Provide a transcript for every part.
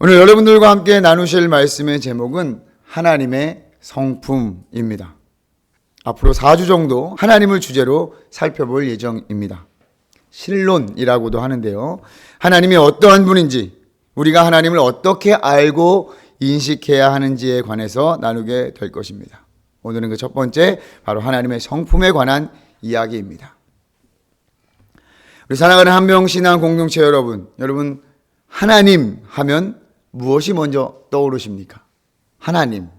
오늘 여러분들과 함께 나누실 말씀의 제목은 하나님의 성품입니다. 앞으로 4주 정도 하나님을 주제로 살펴볼 예정입니다. 신론이라고도 하는데요. 하나님이 어떠한 분인지, 우리가 하나님을 어떻게 알고 인식해야 하는지에 관해서 나누게 될 것입니다. 오늘은 그 첫 번째, 바로 하나님의 성품에 관한 이야기입니다. 우리 사랑하는 한명신앙 공동체 여러분 하나님 하면 무엇이 먼저 떠오르십니까? 하나님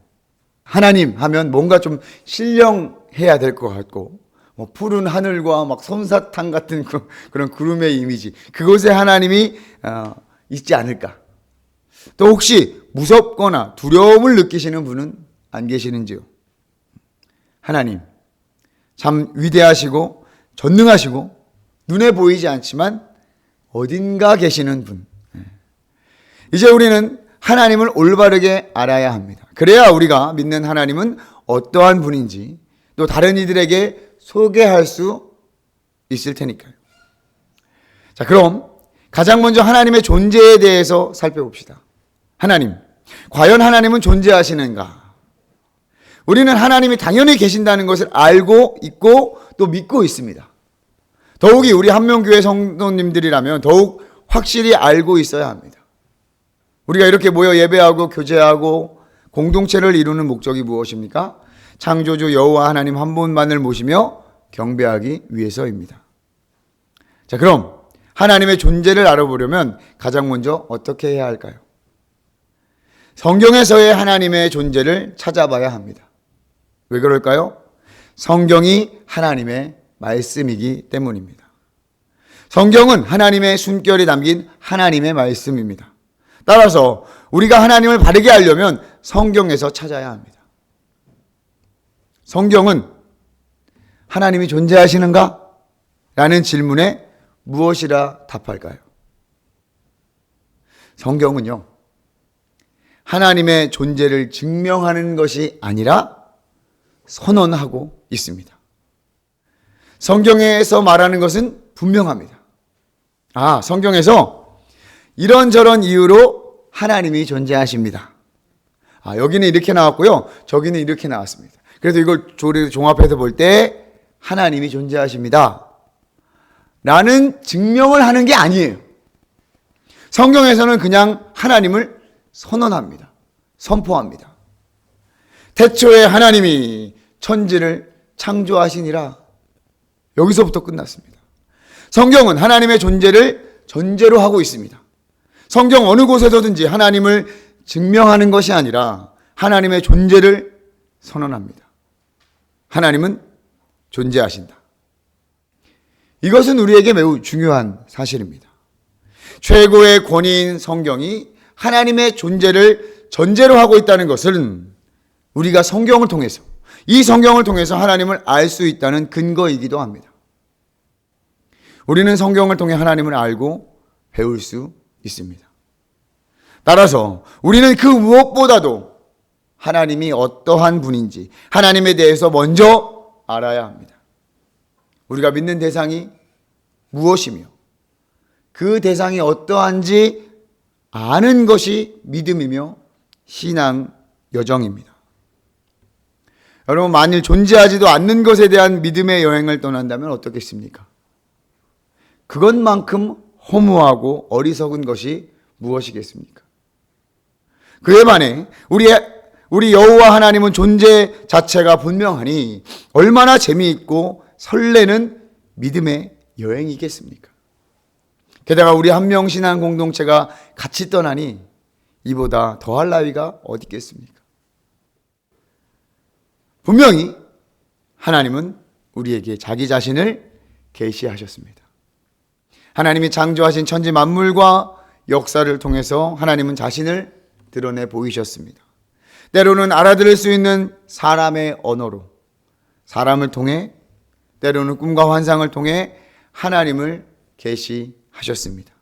하면 뭔가 좀 신령해야 될 것 같고, 푸른 하늘과 막 솜사탕 같은 그런 구름의 이미지, 그곳에 하나님이 있지 않을까? 또 혹시 무섭거나 두려움을 느끼시는 분은 안 계시는지요? 하나님 참 위대하시고 전능하시고 눈에 보이지 않지만 어딘가 계시는 분. 이제 우리는 하나님을 올바르게 알아야 합니다. 그래야 우리가 믿는 하나님은 어떠한 분인지 또 다른 이들에게 소개할 수 있을 테니까요. 자, 그럼 가장 먼저 하나님의 존재에 대해서 살펴봅시다. 하나님, 과연 하나님은 존재하시는가? 우리는 하나님이 당연히 계신다는 것을 알고 있고 또 믿고 있습니다. 더욱이 우리 한명교회 성도님들이라면 더욱 확실히 알고 있어야 합니다. 우리가 이렇게 모여 예배하고 교제하고 공동체를 이루는 목적이 무엇입니까? 창조주 여호와 하나님 한 분만을 모시며 경배하기 위해서입니다. 자, 그럼 하나님의 존재를 알아보려면 가장 먼저 어떻게 해야 할까요? 성경에서의 하나님의 존재를 찾아봐야 합니다. 왜 그럴까요? 성경이 하나님의 말씀이기 때문입니다. 성경은 하나님의 숨결이 담긴 하나님의 말씀입니다. 따라서 우리가 하나님을 바르게 알려면 성경에서 찾아야 합니다. 성경은 하나님이 존재하시는가? 라는 질문에 무엇이라 답할까요? 성경은요, 하나님의 존재를 증명하는 것이 아니라 선언하고 있습니다. 성경에서 말하는 것은 분명합니다. 성경에서 이런저런 이유로 하나님이 존재하십니다. 여기는 이렇게 나왔고요, 저기는 이렇게 나왔습니다. 그래서 이걸 종합해서 볼 때 하나님이 존재하십니다 라는 증명을 하는 게 아니에요. 성경에서는 그냥 하나님을 선언합니다. 선포합니다. 태초에 하나님이 천지를 창조하시니라. 여기서부터 끝났습니다. 성경은 하나님의 존재를 전제로 하고 있습니다. 성경 어느 곳에서든지 하나님을 증명하는 것이 아니라 하나님의 존재를 선언합니다. 하나님은 존재하신다. 이것은 우리에게 매우 중요한 사실입니다. 최고의 권위인 성경이 하나님의 존재를 전제로 하고 있다는 것은 우리가 성경을 통해서, 이 성경을 통해서 하나님을 알 수 있다는 근거이기도 합니다. 우리는 성경을 통해 하나님을 알고 배울 수 있습니다. 따라서 우리는 그 무엇보다도 하나님이 어떠한 분인지 하나님에 대해서 먼저 알아야 합니다. 우리가 믿는 대상이 무엇이며 그 대상이 어떠한지 아는 것이 믿음이며 신앙 여정입니다. 여러분, 만일 존재하지도 않는 것에 대한 믿음의 여행을 떠난다면 어떻겠습니까? 그것만큼 허무하고 어리석은 것이 무엇이겠습니까? 그에 반해 우리 여호와 하나님은 존재 자체가 분명하니 얼마나 재미있고 설레는 믿음의 여행이겠습니까? 게다가 우리 한명신앙 공동체가 같이 떠나니 이보다 더할 나위가 어디 있겠습니까? 분명히 하나님은 우리에게 자기 자신을 계시하셨습니다. 하나님이 창조하신 천지 만물과 역사를 통해서 하나님은 자신을 드러내 보이셨습니다. 때로는 알아들을 수 있는 사람의 언어로, 사람을 통해, 때로는 꿈과 환상을 통해 하나님을 계시하셨습니다.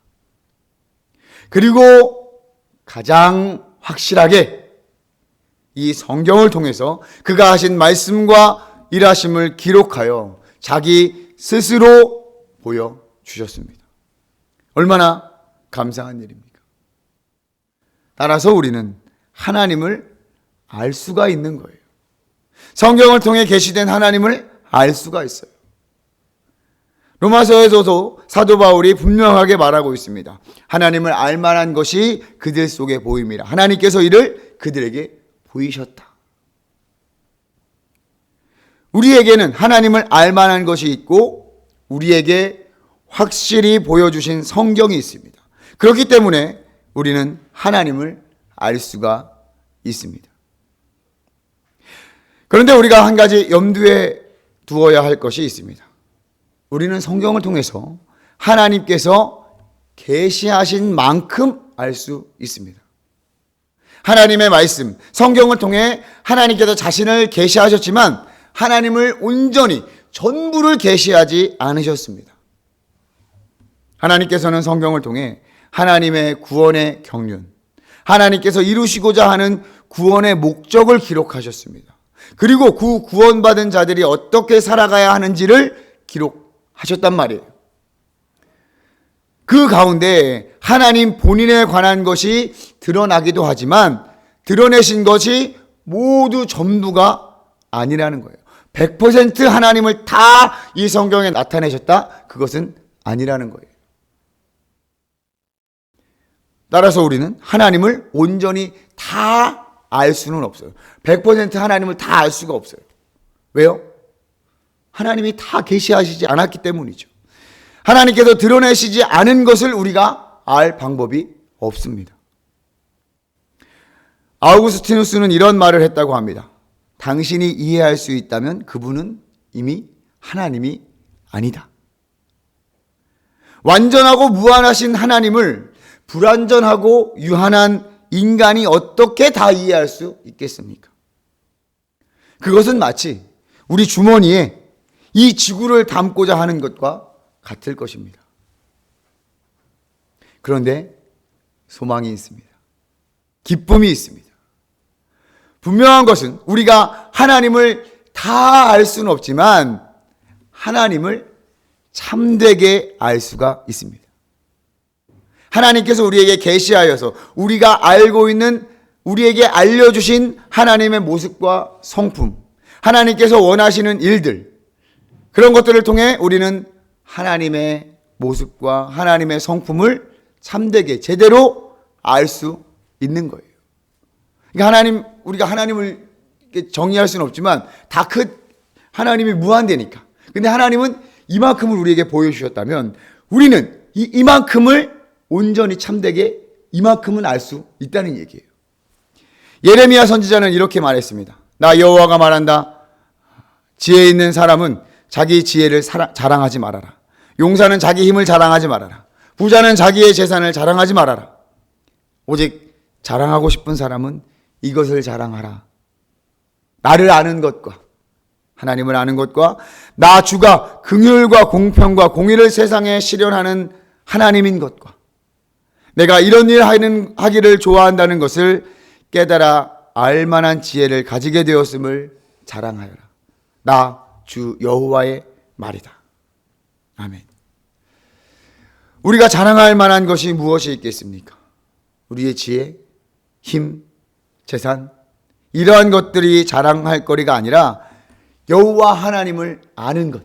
그리고 가장 확실하게 이 성경을 통해서 그가 하신 말씀과 일하심을 기록하여 자기 스스로 보여주셨습니다. 얼마나 감사한 일입니까? 따라서 우리는 하나님을 알 수가 있는 거예요. 성경을 통해 계시된 하나님을 알 수가 있어요. 로마서에서도 사도 바울이 분명하게 말하고 있습니다. 하나님을 알 만한 것이 그들 속에 보임이라. 하나님께서 이를 그들에게 보이셨다. 우리에게는 하나님을 알 만한 것이 있고 우리에게 확실히 보여주신 성경이 있습니다. 그렇기 때문에 우리는 하나님을 알 수가 있습니다. 그런데 우리가 한 가지 염두에 두어야 할 것이 있습니다. 우리는 성경을 통해서 하나님께서 계시하신 만큼 알 수 있습니다. 하나님의 말씀, 성경을 통해 하나님께서 자신을 계시하셨지만 하나님을 온전히 전부를 계시하지 않으셨습니다. 하나님께서는 성경을 통해 하나님의 구원의 경륜, 하나님께서 이루시고자 하는 구원의 목적을 기록하셨습니다. 그리고 그 구원받은 자들이 어떻게 살아가야 하는지를 기록하셨단 말이에요. 그 가운데 하나님 본인에 관한 것이 드러나기도 하지만 드러내신 것이 모두 전부가 아니라는 거예요. 100% 하나님을 다 이 성경에 나타내셨다? 그것은 아니라는 거예요. 따라서 우리는 하나님을 온전히 다 알 수는 없어요. 100% 하나님을 다 알 수가 없어요. 왜요? 하나님이 다 계시하시지 않았기 때문이죠. 하나님께서 드러내시지 않은 것을 우리가 알 방법이 없습니다. 아우구스티누스는 이런 말을 했다고 합니다. 당신이 이해할 수 있다면 그분은 이미 하나님이 아니다. 완전하고 무한하신 하나님을 불완전하고 유한한 인간이 어떻게 다 이해할 수 있겠습니까? 그것은 마치 우리 주머니에 이 지구를 담고자 하는 것과 같을 것입니다. 그런데 소망이 있습니다. 기쁨이 있습니다. 분명한 것은 우리가 하나님을 다 알 수는 없지만 하나님을 참되게 알 수가 있습니다. 하나님께서 우리에게 계시하여서 우리가 알고 있는 우리에게 알려주신 하나님의 모습과 성품, 하나님께서 원하시는 일들, 그런 것들을 통해 우리는 하나님의 모습과 하나님의 성품을 참되게 제대로 알 수 있는 거예요. 그러니까 우리가 하나님을 정의할 수는 없지만 하나님이 무한대니까. 근데 하나님은 이만큼을 우리에게 보여주셨다면 우리는 이만큼을 온전히 참되게 이만큼은 알 수 있다는 얘기예요. 예레미야 선지자는 이렇게 말했습니다. 나 여호와가 말한다. 지혜 있는 사람은 자기 지혜를 자랑하지 말아라. 용사는 자기 힘을 자랑하지 말아라. 부자는 자기의 재산을 자랑하지 말아라. 오직 자랑하고 싶은 사람은 이것을 자랑하라. 나를 아는 것과 하나님을 아는 것과 나 주가 긍휼과 공평과 공의를 세상에 실현하는 하나님인 것과 내가 이런 일 하기를 좋아한다는 것을 깨달아 알만한 지혜를 가지게 되었음을 자랑하여라. 나 주 여호와의 말이다. 아멘. 우리가 자랑할 만한 것이 무엇이 있겠습니까? 우리의 지혜, 힘, 재산, 이러한 것들이 자랑할 거리가 아니라 여호와 하나님을 아는 것.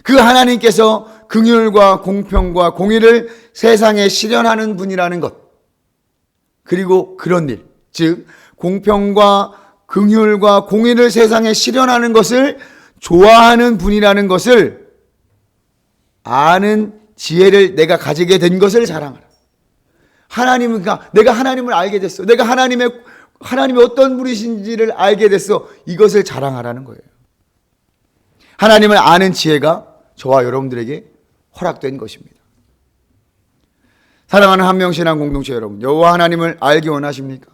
그 하나님께서 긍휼과 공평과 공의를 세상에 실현하는 분이라는 것. 그리고 그런 일, 즉 공평과 긍휼과 공의를 세상에 실현하는 것을 좋아하는 분이라는 것을 아는 지혜를 내가 가지게 된 것을 자랑하라. 내가 하나님을 알게 됐어. 내가 하나님이 어떤 분이신지를 알게 됐어. 이것을 자랑하라는 거예요. 하나님을 아는 지혜가 저와 여러분들에게 허락된 것입니다. 사랑하는 한명신앙 공동체 여러분, 여호와 하나님을 알기 원하십니까?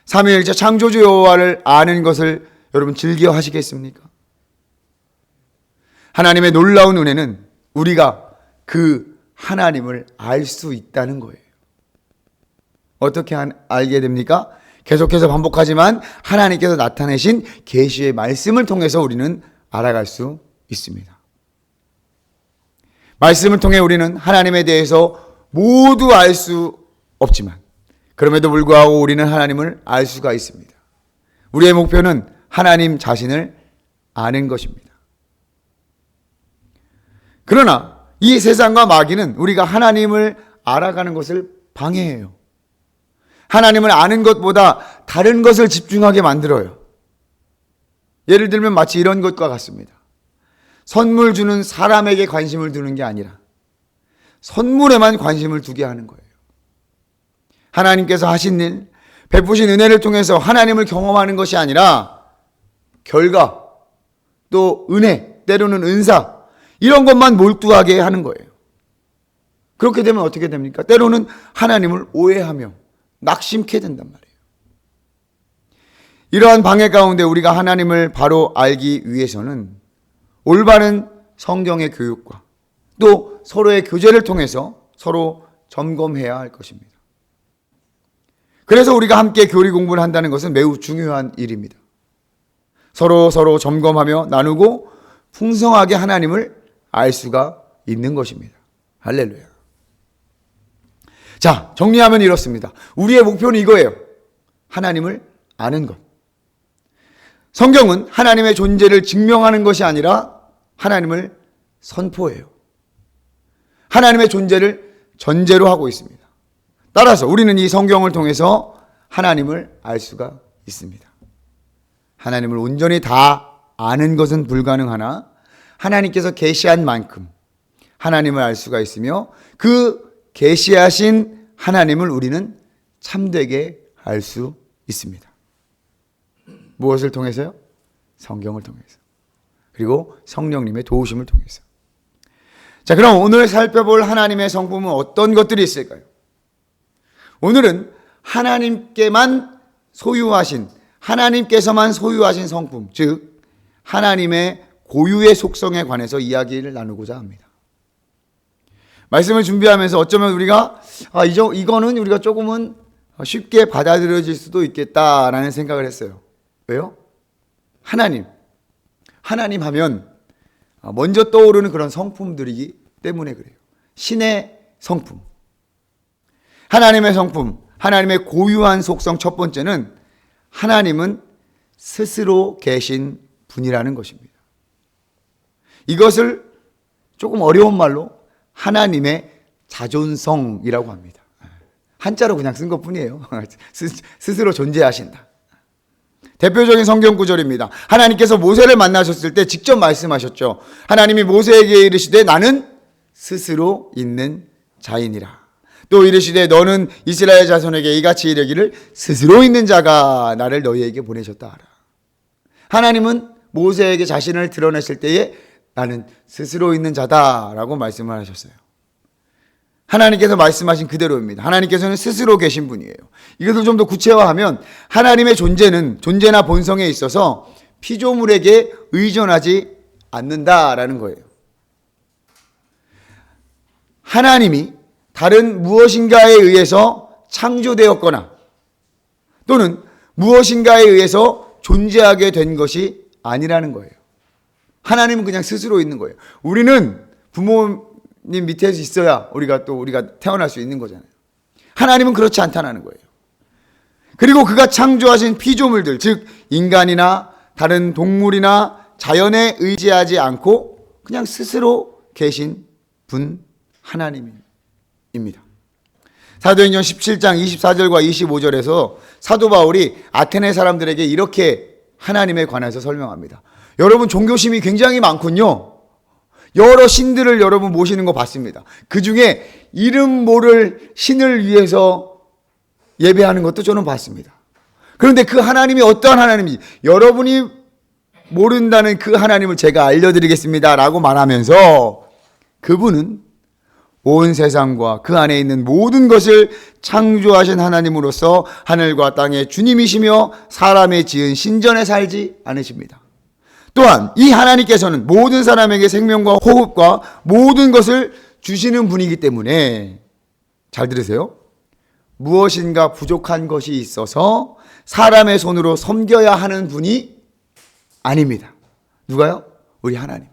삼위일체 창조주 여호와를 아는 것을 여러분 즐겨 하시겠습니까? 하나님의 놀라운 은혜는 우리가 그 하나님을 알 수 있다는 거예요. 어떻게 알게 됩니까? 계속해서 반복하지만 하나님께서 나타내신 계시의 말씀을 통해서 우리는 알아갈 수 있습니다. 말씀을 통해 우리는 하나님에 대해서 모두 알 수 없지만 그럼에도 불구하고 우리는 하나님을 알 수가 있습니다. 우리의 목표는 하나님 자신을 아는 것입니다. 그러나 이 세상과 마귀는 우리가 하나님을 알아가는 것을 방해해요. 하나님을 아는 것보다 다른 것을 집중하게 만들어요. 예를 들면 마치 이런 것과 같습니다. 선물 주는 사람에게 관심을 두는 게 아니라 선물에만 관심을 두게 하는 거예요. 하나님께서 하신 일, 베푸신 은혜를 통해서 하나님을 경험하는 것이 아니라 결과, 또 은혜, 때로는 은사, 이런 것만 몰두하게 하는 거예요. 그렇게 되면 어떻게 됩니까? 때로는 하나님을 오해하며 낙심케 된단 말이에요. 이러한 방해 가운데 우리가 하나님을 바로 알기 위해서는 올바른 성경의 교육과 또 서로의 교제를 통해서 서로 점검해야 할 것입니다. 그래서 우리가 함께 교리 공부를 한다는 것은 매우 중요한 일입니다. 서로 점검하며 나누고 풍성하게 하나님을 알 수가 있는 것입니다. 할렐루야. 자, 정리하면 이렇습니다. 우리의 목표는 이거예요. 하나님을 아는 것. 성경은 하나님의 존재를 증명하는 것이 아니라 하나님을 선포해요. 하나님의 존재를 전제로 하고 있습니다. 따라서 우리는 이 성경을 통해서 하나님을 알 수가 있습니다. 하나님을 온전히 다 아는 것은 불가능하나 하나님께서 계시한 만큼 하나님을 알 수가 있으며 그 계시하신 하나님을 우리는 참되게 알 수 있습니다. 무엇을 통해서요? 성경을 통해서. 그리고 성령님의 도우심을 통해서. 자, 그럼 오늘 살펴볼 하나님의 성품은 어떤 것들이 있을까요? 오늘은 하나님께서만 소유하신 성품, 즉 하나님의 고유의 속성에 관해서 이야기를 나누고자 합니다. 말씀을 준비하면서 어쩌면 우리가 이거는 우리가 조금은 쉽게 받아들여질 수도 있겠다라는 생각을 했어요. 왜요? 하나님 하면 먼저 떠오르는 그런 성품들이기 때문에 그래요. 신의 성품, 하나님의 성품, 하나님의 고유한 속성 첫 번째는 하나님은 스스로 계신 분이라는 것입니다. 이것을 조금 어려운 말로 하나님의 자존성이라고 합니다. 한자로 그냥 쓴 것뿐이에요. 스스로 존재하신다. 대표적인 성경 구절입니다. 하나님께서 모세를 만나셨을 때 직접 말씀하셨죠. 하나님이 모세에게 이르시되 나는 스스로 있는 자이니라. 또 이르시되 너는 이스라엘 자손에게 이같이 이르기를 스스로 있는 자가 나를 너희에게 보내셨다 하라. 하나님은 모세에게 자신을 드러냈을 때에 나는 스스로 있는 자다라고 말씀을 하셨어요. 하나님께서 말씀하신 그대로입니다. 하나님께서는 스스로 계신 분이에요. 이것을 좀 더 구체화하면 하나님의 존재나 본성에 있어서 피조물에게 의존하지 않는다라는 거예요. 하나님이 다른 무엇인가에 의해서 창조되었거나 또는 무엇인가에 의해서 존재하게 된 것이 아니라는 거예요. 하나님은 그냥 스스로 있는 거예요. 우리는 부모님 밑에서 있어야 우리가 태어날 수 있는 거잖아요. 하나님은 그렇지 않다는 거예요. 그리고 그가 창조하신 피조물들, 즉 인간이나 다른 동물이나 자연에 의지하지 않고 그냥 스스로 계신 분 하나님입니다. 사도행전 17장 24절과 25절에서 사도 바울이 아테네 사람들에게 이렇게 하나님에 관해서 설명합니다. 여러분 종교심이 굉장히 많군요. 여러 신들을 여러분 모시는 거 봤습니다. 그 중에 이름 모를 신을 위해서 예배하는 것도 저는 봤습니다. 그런데 그 하나님이 어떠한 하나님인지 여러분이 모른다는 그 하나님을 제가 알려드리겠습니다 라고 말하면서 그분은 온 세상과 그 안에 있는 모든 것을 창조하신 하나님으로서 하늘과 땅의 주님이시며 사람의 지은 신전에 살지 않으십니다. 또한 이 하나님께서는 모든 사람에게 생명과 호흡과 모든 것을 주시는 분이기 때문에 잘 들으세요. 무엇인가 부족한 것이 있어서 사람의 손으로 섬겨야 하는 분이 아닙니다. 누가요? 우리 하나님.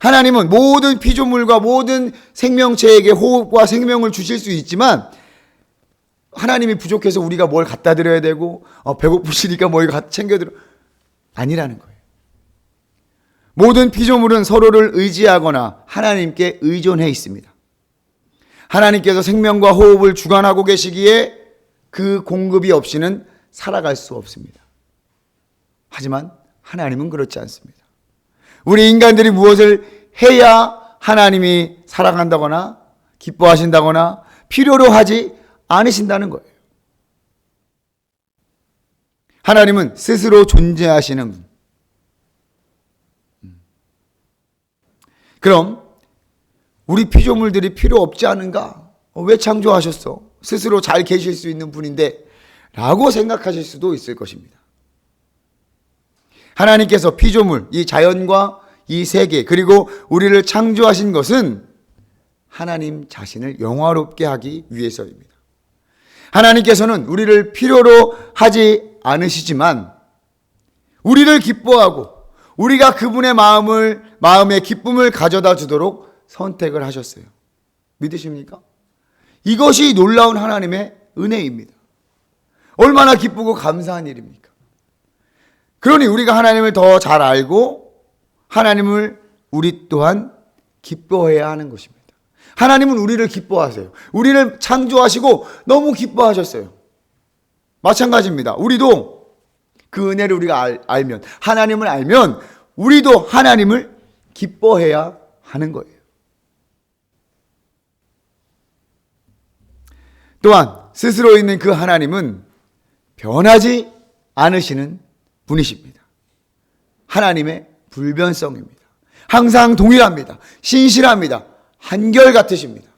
하나님은 모든 피조물과 모든 생명체에게 호흡과 생명을 주실 수 있지만 하나님이 부족해서 우리가 뭘 갖다 드려야 되고 배고프시니까 뭘 챙겨드려 아니라는 거예요. 모든 피조물은 서로를 의지하거나 하나님께 의존해 있습니다. 하나님께서 생명과 호흡을 주관하고 계시기에 그 공급이 없이는 살아갈 수 없습니다. 하지만 하나님은 그렇지 않습니다. 우리 인간들이 무엇을 해야 하나님이 살아간다거나 기뻐하신다거나 필요로 하지 않으신다는 거예요. 하나님은 스스로 존재하시는 분. 그럼 우리 피조물들이 필요 없지 않은가? 왜 창조하셨어? 스스로 잘 계실 수 있는 분인데 라고 생각하실 수도 있을 것입니다. 하나님께서 피조물, 이 자연과 이 세계 그리고 우리를 창조하신 것은 하나님 자신을 영화롭게 하기 위해서입니다. 하나님께서는 우리를 필요로 하지 않으시지만 우리를 기뻐하고 우리가 그분의 마음의 기쁨을 가져다 주도록 선택을 하셨어요. 믿으십니까? 이것이 놀라운 하나님의 은혜입니다. 얼마나 기쁘고 감사한 일입니까? 그러니 우리가 하나님을 더 잘 알고 하나님을 우리 또한 기뻐해야 하는 것입니다. 하나님은 우리를 기뻐하세요. 우리를 창조하시고 너무 기뻐하셨어요. 마찬가지입니다. 우리도 그 은혜를 우리가 알면, 하나님을 알면 우리도 하나님을 기뻐해야 하는 거예요. 또한 스스로 있는 그 하나님은 변하지 않으시는 분이십니다. 하나님의 불변성입니다. 항상 동일합니다. 신실합니다. 한결같으십니다.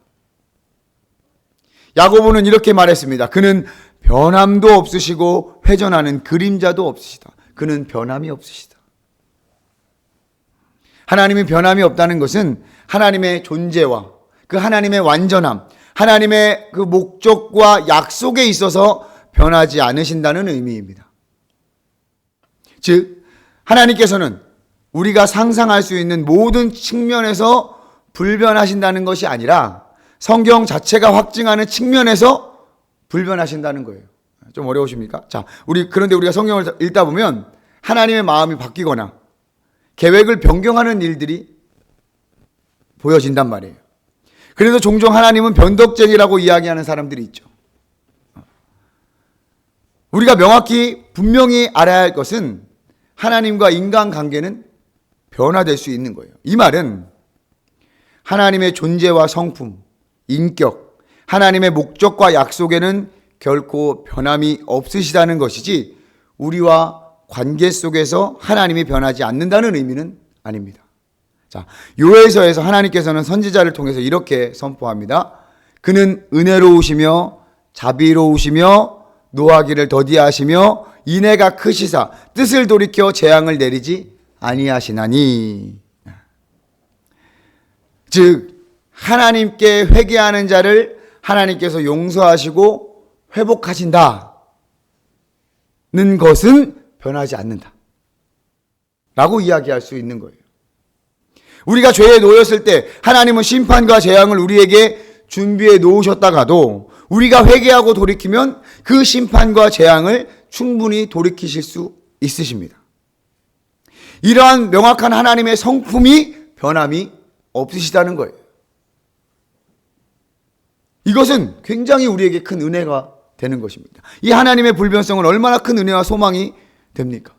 야고보는 이렇게 말했습니다. 그는 변함도 없으시고 회전하는 그림자도 없으시다. 그는 변함이 없으시다. 하나님이 변함이 없다는 것은 하나님의 존재와 그 하나님의 완전함, 하나님의 그 목적과 약속에 있어서 변하지 않으신다는 의미입니다. 즉, 하나님께서는 우리가 상상할 수 있는 모든 측면에서 불변하신다는 것이 아니라 성경 자체가 확증하는 측면에서 불변하신다는 거예요. 좀 어려우십니까? 자, 그런데 우리가 성경을 읽다 보면 하나님의 마음이 바뀌거나 계획을 변경하는 일들이 보여진단 말이에요. 그래서 종종 하나님은 변덕쟁이라고 이야기하는 사람들이 있죠. 우리가 분명히 알아야 할 것은 하나님과 인간 관계는 변화될 수 있는 거예요. 이 말은 하나님의 존재와 성품, 인격, 하나님의 목적과 약속에는 결코 변함이 없으시다는 것이지 우리와 관계 속에서 하나님이 변하지 않는다는 의미는 아닙니다. 자, 요엘서에서 하나님께서는 선지자를 통해서 이렇게 선포합니다. 그는 은혜로우시며 자비로우시며 노하기를 더디하시며 인애가 크시사 뜻을 돌이켜 재앙을 내리지 아니하시나니. 즉 하나님께 회개하는 자를 하나님께서 용서하시고 회복하신다는 것은 변하지 않는다 라고 이야기할 수 있는 거예요. 우리가 죄에 놓였을 때 하나님은 심판과 재앙을 우리에게 준비해 놓으셨다가도 우리가 회개하고 돌이키면 그 심판과 재앙을 충분히 돌이키실 수 있으십니다. 이러한 명확한 하나님의 성품이 변함이 없으시다는 거예요. 이것은 굉장히 우리에게 큰 은혜가 되는 것입니다. 이 하나님의 불변성은 얼마나 큰 은혜와 소망이 됩니까?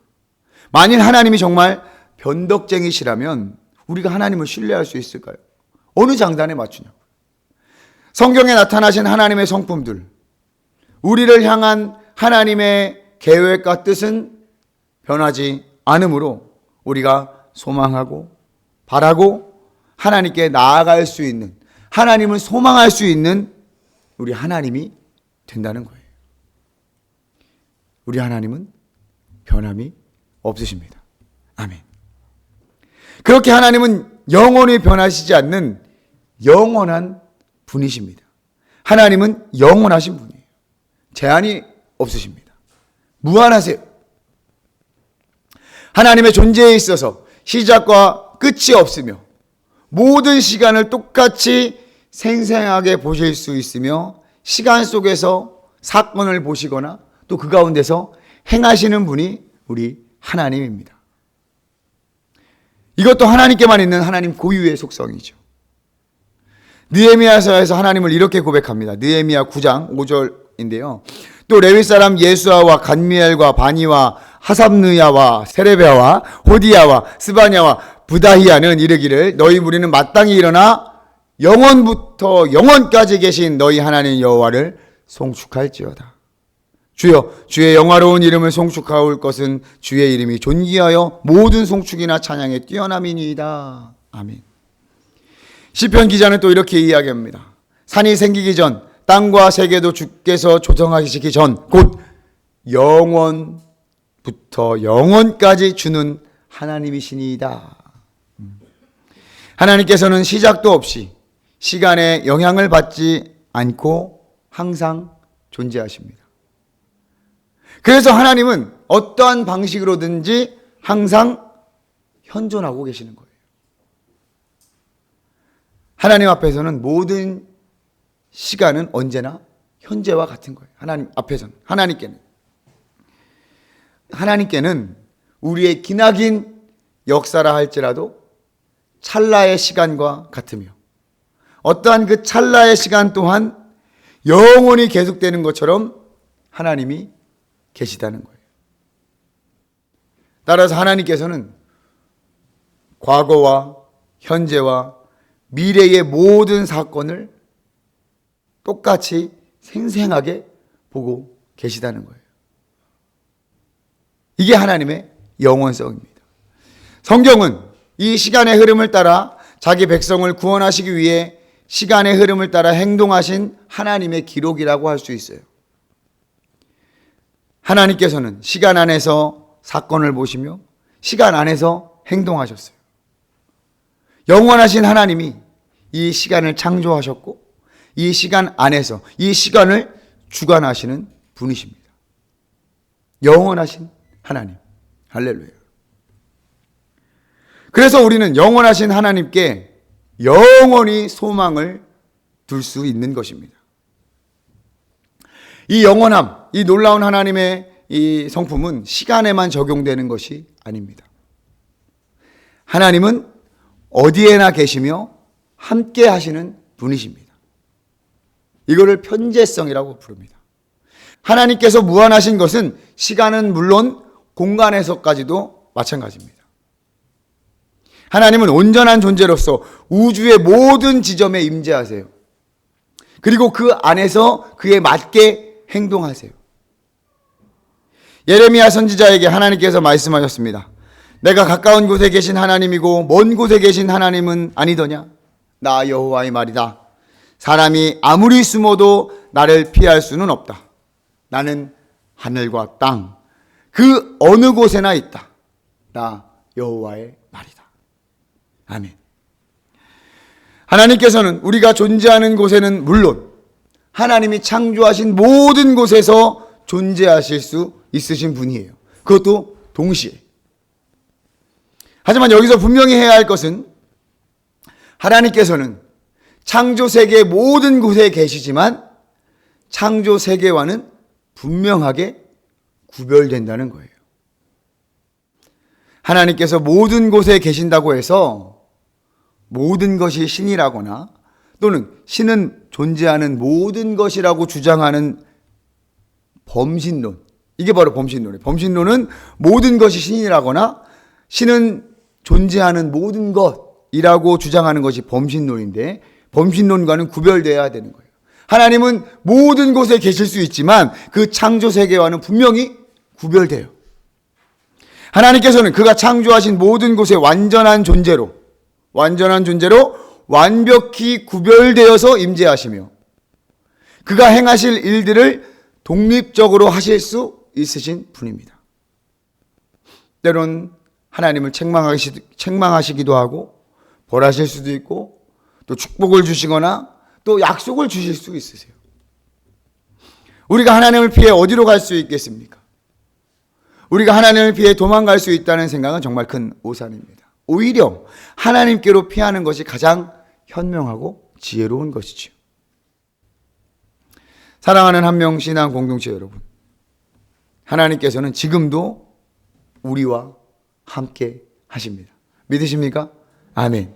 만일 하나님이 정말 변덕쟁이시라면 우리가 하나님을 신뢰할 수 있을까요? 어느 장단에 맞추냐고. 성경에 나타나신 하나님의 성품들, 우리를 향한 하나님의 계획과 뜻은 변하지 않으므로 우리가 소망하고 바라고 하나님께 나아갈 수 있는, 하나님을 소망할 수 있는 우리 하나님이 된다는 거예요. 우리 하나님은 변함이 없으십니다. 아멘. 그렇게 하나님은 영원히 변하시지 않는 영원한 분이십니다. 하나님은 영원하신 분이에요. 제한이 없으십니다. 무한하세요. 하나님의 존재에 있어서 시작과 끝이 없으며 모든 시간을 똑같이 생생하게 보실 수 있으며 시간 속에서 사건을 보시거나 또 그 가운데서 행하시는 분이 우리 하나님입니다. 이것도 하나님께만 있는 하나님 고유의 속성이죠. 느헤미야서에서 하나님을 이렇게 고백합니다. 느헤미야 9장 5절인데요. 또 레위 사람 예수아와 간미엘과 바니와 하삽느야와 세레베아와 호디야와 스바냐와 부다히야는 이르기를 너희 무리는 마땅히 일어나 영원부터 영원까지 계신 너희 하나님 여호와를 송축할지어다. 주여 주의 영화로운 이름을 송축하올 것은 주의 이름이 존귀하여 모든 송축이나 찬양에 뛰어남이니이다. 아멘. 시편 기자는 또 이렇게 이야기합니다. 산이 생기기 전 땅과 세계도 주께서 조성하시기 전 곧 영원부터 영원까지 주는 하나님이시니이다. 하나님께서는 시작도 없이 시간에 영향을 받지 않고 항상 존재하십니다. 그래서 하나님은 어떠한 방식으로든지 항상 현존하고 계시는 거예요. 하나님 앞에서는 모든 시간은 언제나 현재와 같은 거예요. 하나님 앞에서는, 하나님께는 우리의 기나긴 역사라 할지라도 찰나의 시간과 같으며 어떠한 그 찰나의 시간 또한 영원히 계속되는 것처럼 하나님이 계시다는 거예요. 따라서 하나님께서는 과거와 현재와 미래의 모든 사건을 똑같이 생생하게 보고 계시다는 거예요. 이게 하나님의 영원성입니다. 성경은 이 시간의 흐름을 따라 자기 백성을 구원하시기 위해 시간의 흐름을 따라 행동하신 하나님의 기록이라고 할 수 있어요. 하나님께서는 시간 안에서 사건을 보시며 시간 안에서 행동하셨어요. 영원하신 하나님이 이 시간을 창조하셨고 이 시간 안에서 이 시간을 주관하시는 분이십니다. 영원하신 하나님. 할렐루야. 그래서 우리는 영원하신 하나님께 영원히 소망을 둘 수 있는 것입니다. 이 영원함, 이 놀라운 하나님의 이 성품은 시간에만 적용되는 것이 아닙니다. 하나님은 어디에나 계시며 함께 하시는 분이십니다. 이거를 편재성이라고 부릅니다. 하나님께서 무한하신 것은 시간은 물론 공간에서까지도 마찬가지입니다. 하나님은 온전한 존재로서 우주의 모든 지점에 임재하세요. 그리고 그 안에서 그에 맞게 행동하세요. 예레미야 선지자에게 하나님께서 말씀하셨습니다. 내가 가까운 곳에 계신 하나님이고 먼 곳에 계신 하나님은 아니더냐? 나 여호와의 말이다. 사람이 아무리 숨어도 나를 피할 수는 없다. 나는 하늘과 땅, 그 어느 곳에나 있다. 나 여호와의 말이다. 아멘. 하나님께서는 우리가 존재하는 곳에는 물론 하나님이 창조하신 모든 곳에서 존재하실 수 있으신 분이에요. 그것도 동시에. 하지만 여기서 분명히 해야 할 것은 하나님께서는 창조 세계의 모든 곳에 계시지만 창조 세계와는 분명하게 구별된다는 거예요. 하나님께서 모든 곳에 계신다고 해서 모든 것이 신이라거나 또는 신은 존재하는 모든 것이라고 주장하는 범신론, 이게 바로 범신론이에요. 범신론은 모든 것이 신이라거나 신은 존재하는 모든 것이라고 주장하는 것이 범신론인데 범신론과는 구별되어야 되는 거예요. 하나님은 모든 곳에 계실 수 있지만 그 창조 세계와는 분명히 구별돼요. 하나님께서는 그가 창조하신 모든 곳에 완전한 존재로 완벽히 구별되어서 임재하시며 그가 행하실 일들을 독립적으로 하실 수 있으신 분입니다. 때론 하나님을 책망하시기도 하고 벌하실 수도 있고 또 축복을 주시거나 또 약속을 주실 수 있으세요. 우리가 하나님을 피해 어디로 갈 수 있겠습니까? 우리가 하나님을 피해 도망갈 수 있다는 생각은 정말 큰 오산입니다. 오히려 하나님께로 피하는 것이 가장 현명하고 지혜로운 것이죠. 사랑하는 한명 신앙 공동체 여러분, 하나님께서는 지금도 우리와 함께 하십니다. 믿으십니까? 아멘.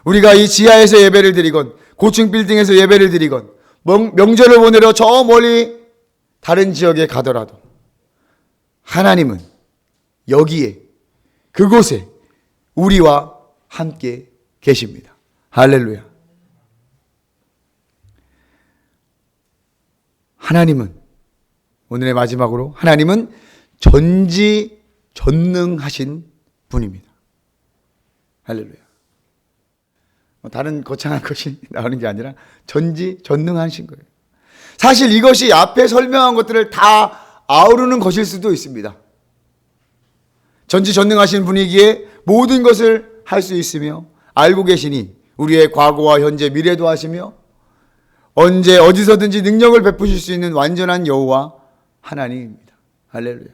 우리가 이 지하에서 예배를 드리건 고층 빌딩에서 예배를 드리건 명절을 보내러 저 멀리 다른 지역에 가더라도 하나님은 여기에 그곳에 우리와 함께 계십니다. 할렐루야. 하나님은, 오늘의 마지막으로, 하나님은 전지전능하신 분입니다. 할렐루야. 다른 거창한 것이 나오는 게 아니라 전지전능하신 거예요. 사실 이것이 앞에 설명한 것들을 다 아우르는 것일 수도 있습니다. 전지전능하신 분이기에 모든 것을 할 수 있으며 알고 계시니 우리의 과거와 현재 미래도 하시며 언제 어디서든지 능력을 베푸실 수 있는 완전한 여호와 하나님입니다. 할렐루야.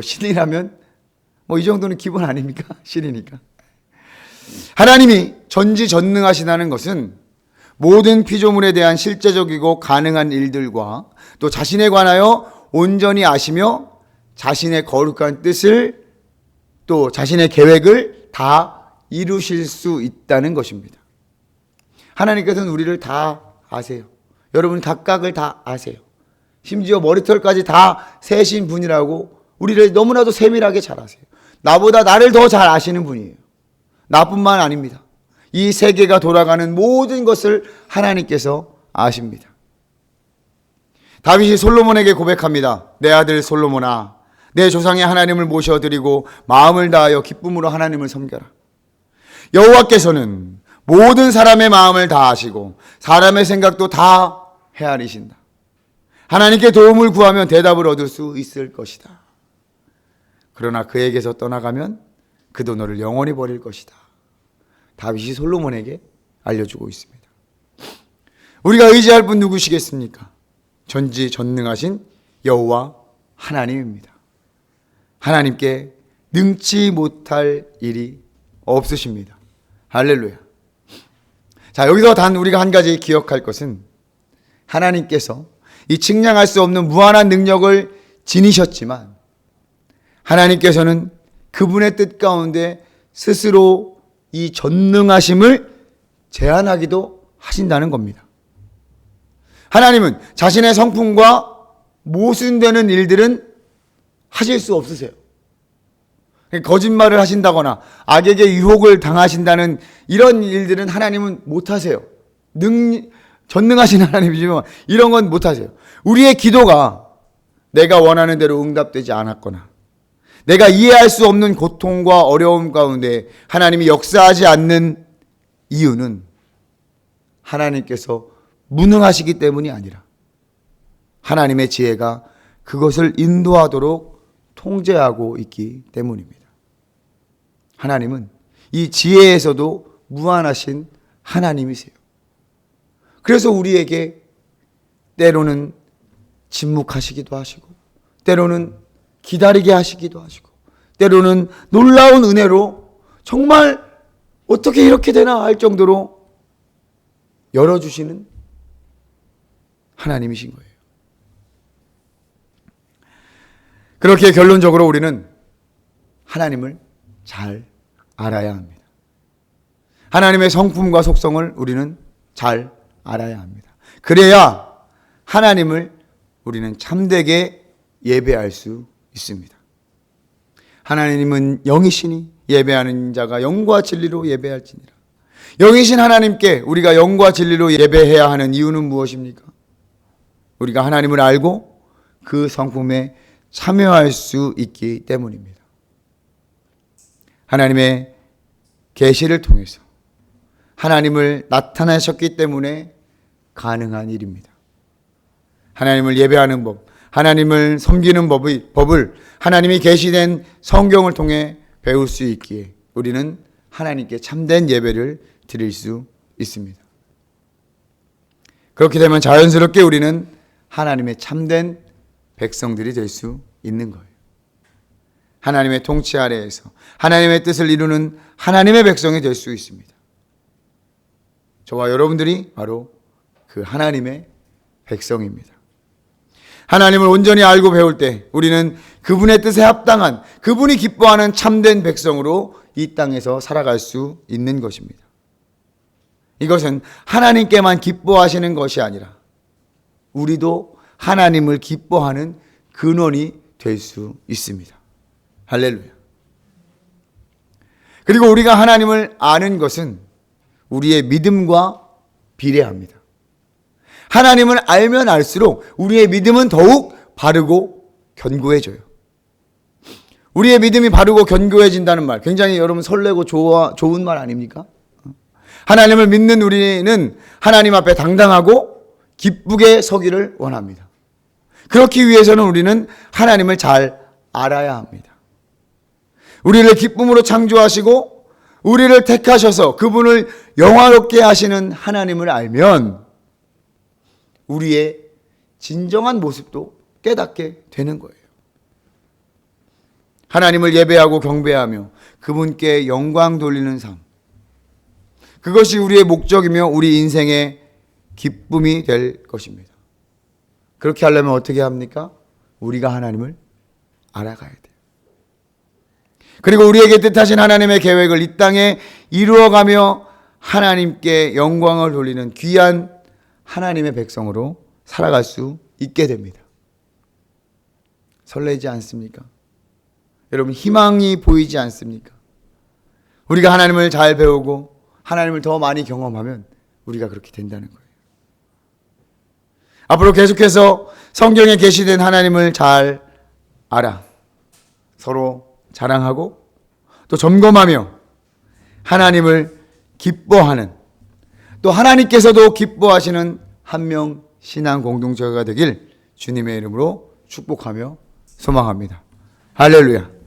신이라면 이 정도는 기본 아닙니까? 신이니까. 하나님이 전지전능하시다는 것은 모든 피조물에 대한 실제적이고 가능한 일들과 또 자신에 관하여 온전히 아시며 자신의 거룩한 뜻을 또 자신의 계획을 다 이루실 수 있다는 것입니다. 하나님께서는 우리를 다 아세요. 여러분 각각을 다 아세요. 심지어 머리털까지 다 세신 분이라고 우리를 너무나도 세밀하게 잘 아세요. 나보다 나를 더 잘 아시는 분이에요. 나뿐만 아닙니다. 이 세계가 돌아가는 모든 것을 하나님께서 아십니다. 다윗이 솔로몬에게 고백합니다. 내 아들 솔로몬아, 내 조상의 하나님을 모셔드리고 마음을 다하여 기쁨으로 하나님을 섬겨라. 여호와께서는 모든 사람의 마음을 다 아시고 사람의 생각도 다 헤아리신다. 하나님께 도움을 구하면 대답을 얻을 수 있을 것이다. 그러나 그에게서 떠나가면 그도 너를 영원히 버릴 것이다. 다윗이 솔로몬에게 알려주고 있습니다. 우리가 의지할 분 누구시겠습니까? 전지전능하신 여호와 하나님입니다. 하나님께 능치 못할 일이 없으십니다. 할렐루야. 자, 여기서 단 우리가 한 가지 기억할 것은 하나님께서 이 측량할 수 없는 무한한 능력을 지니셨지만 하나님께서는 그분의 뜻 가운데 스스로 이 전능하심을 제한하기도 하신다는 겁니다. 하나님은 자신의 성품과 모순되는 일들은 하실 수 없으세요. 거짓말을 하신다거나 악에게 유혹을 당하신다는 이런 일들은 하나님은 못하세요. 전능하신 하나님이지만 이런 건 못하세요. 우리의 기도가 내가 원하는 대로 응답되지 않았거나 내가 이해할 수 없는 고통과 어려움 가운데 하나님이 역사하지 않는 이유는 하나님께서 무능하시기 때문이 아니라 하나님의 지혜가 그것을 인도하도록 통제하고 있기 때문입니다. 하나님은 이 지혜에서도 무한하신 하나님이세요. 그래서 우리에게 때로는 침묵하시기도 하시고 때로는 기다리게 하시기도 하시고 때로는 놀라운 은혜로 정말 어떻게 이렇게 되나 할 정도로 열어주시는 하나님이신 거예요. 그렇게 결론적으로 우리는 하나님을 잘 알아야 합니다. 하나님의 성품과 속성을 우리는 잘 알아야 합니다. 그래야 하나님을 우리는 참되게 예배할 수 있습니다. 하나님은 영이시니 예배하는 자가 영과 진리로 예배할지니라. 영이신 하나님께 우리가 영과 진리로 예배해야 하는 이유는 무엇입니까? 우리가 하나님을 알고 그 성품에 참여할 수 있기 때문입니다. 하나님의 계시를 통해서 하나님을 나타내셨기 때문에 가능한 일입니다. 하나님을 예배하는 법, 하나님을 섬기는 법을 하나님이 계시된 성경을 통해 배울 수 있기에 우리는 하나님께 참된 예배를 드릴 수 있습니다. 그렇게 되면 자연스럽게 우리는 하나님의 참된 백성들이 될 수 있는 거예요. 하나님의 통치 아래에서 하나님의 뜻을 이루는 하나님의 백성이 될 수 있습니다. 저와 여러분들이 바로 그 하나님의 백성입니다. 하나님을 온전히 알고 배울 때 우리는 그분의 뜻에 합당한, 그분이 기뻐하는 참된 백성으로 이 땅에서 살아갈 수 있는 것입니다. 이것은 하나님께만 기뻐하시는 것이 아니라 우리도 하나님을 기뻐하는 근원이 될 수 있습니다. 할렐루야. 그리고 우리가 하나님을 아는 것은 우리의 믿음과 비례합니다. 하나님을 알면 알수록 우리의 믿음은 더욱 바르고 견고해져요. 우리의 믿음이 바르고 견고해진다는 말, 굉장히 여러분 설레고 좋은 말 아닙니까? 하나님을 믿는 우리는 하나님 앞에 당당하고 기쁘게 서기를 원합니다. 그렇기 위해서는 우리는 하나님을 잘 알아야 합니다. 우리를 기쁨으로 창조하시고 우리를 택하셔서 그분을 영화롭게 하시는 하나님을 알면 우리의 진정한 모습도 깨닫게 되는 거예요. 하나님을 예배하고 경배하며 그분께 영광 돌리는 삶, 그것이 우리의 목적이며 우리 인생의 기쁨이 될 것입니다. 그렇게 하려면 어떻게 합니까? 우리가 하나님을 알아가야 돼요. 그리고 우리에게 뜻하신 하나님의 계획을 이 땅에 이루어가며 하나님께 영광을 돌리는 귀한 하나님의 백성으로 살아갈 수 있게 됩니다. 설레지 않습니까? 여러분, 희망이 보이지 않습니까? 우리가 하나님을 잘 배우고 하나님을 더 많이 경험하면 우리가 그렇게 된다는 거예요. 앞으로 계속해서 성경에 계시된 하나님을 잘 알아 서로 자랑하고 또 점검하며 하나님을 기뻐하는, 또 하나님께서도 기뻐하시는 한명 신앙 공동체가 되길 주님의 이름으로 축복하며 소망합니다. 할렐루야.